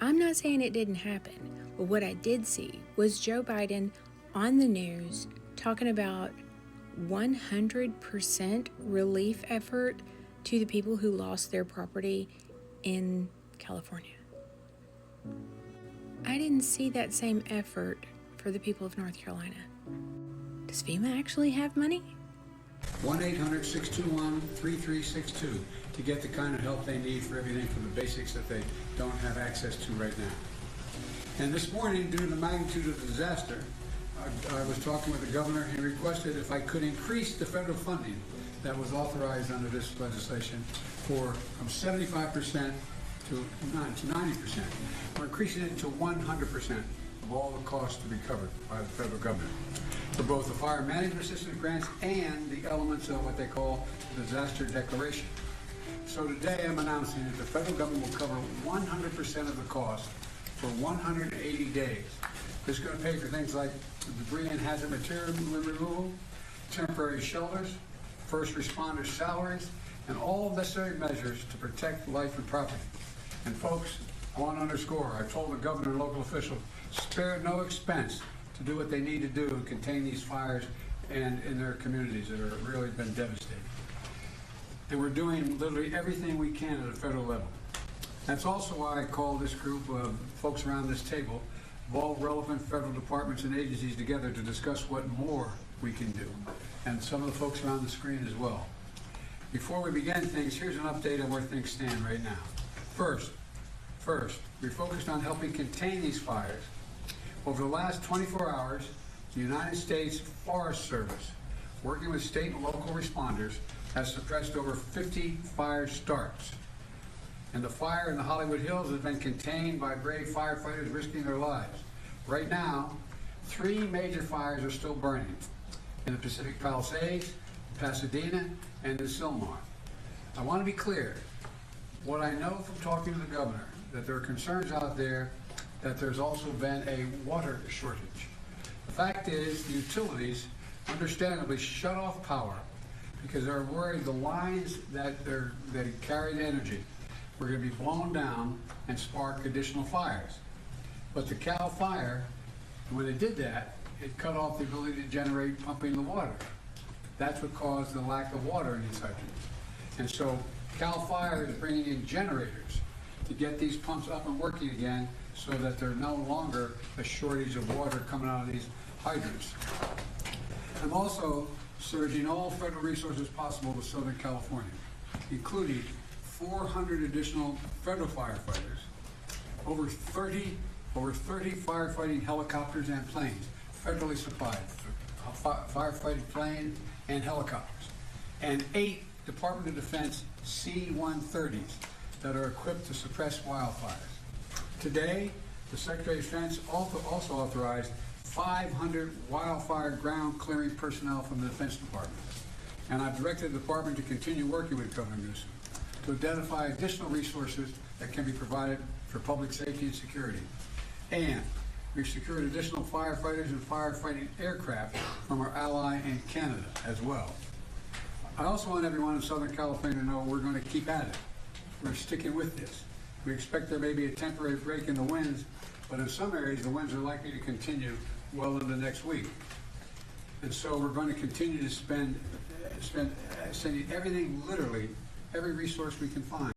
I'm not saying it didn't happen, but what I did see was Joe Biden on the news talking about 100% relief effort to the people who lost their property in California. I didn't see that same effort for the people of North Carolina. Does FEMA actually have money? 1-800-621-3362 to get the kind of help they need for everything from the basics that they don't have access to right now. And this morning, due to the magnitude of the disaster, I was talking with the governor and requested if I could increase the federal funding that was authorized under this legislation from 75% to 90%. We're increasing it to 100% of all the costs to be covered by the federal government for both the fire management assistance grants and the elements of what they call the disaster declaration. So today I'm announcing that the federal government will cover 100% of the cost for 180 days. This is going to pay for things like debris and hazard material removal, temporary shelters, first responders' salaries, and all necessary measures to protect life and property. And folks, I want to underscore, I told the governor and local officials, spare no expense to do what they need to do to contain these fires and in their communities that have really been devastating. And we're doing literally everything we can at a federal level. That's also why I call this group of folks around this table of all relevant federal departments and agencies together to discuss what more we can do, and some of the folks around the screen as well. Before we begin things, here's an update on where things stand right now. First, we're focused on helping contain these fires. Over the last 24 hours, the United States Forest Service, working with state and local responders, has suppressed over 50 fire starts. And the fire in the Hollywood Hills has been contained by brave firefighters risking their lives. Right now, 3 major fires are still burning in the Pacific Palisades, Pasadena, and in Sylmar. I want to be clear. What I know from talking to the governor, that there are concerns out there that there's also been a water shortage. The fact is, the utilities understandably shut off power because they're worried the lines that carried energy were going to be blown down and spark additional fires. But the Cal Fire, when they did that, it cut off the ability to generate pumping the water. That's what caused the lack of water in these hydrants. And so Cal Fire is bringing in generators to get these pumps up and working again so that there's no longer a shortage of water coming out of these hydrants. I'm also surging all federal resources possible to Southern California, including 400 additional federal firefighters, over 30 firefighting helicopters and planes, federally supplied, firefighting planes and helicopters, and 8 Department of Defense C-130s that are equipped to suppress wildfires. Today, the Secretary of Defense also authorized 500 wildfire ground clearing personnel from the Defense Department. And I've directed the department to continue working with Governor Newsom to identify additional resources that can be provided for public safety and security. And we've secured additional firefighters and firefighting aircraft from our ally in Canada as well. I also want everyone in Southern California to know we're going to keep at it. We're sticking with this. We expect there may be a temporary break in the winds, but in some areas the winds are likely to continue well into next week. And so we're going to continue to sending everything, literally, every resource we can find.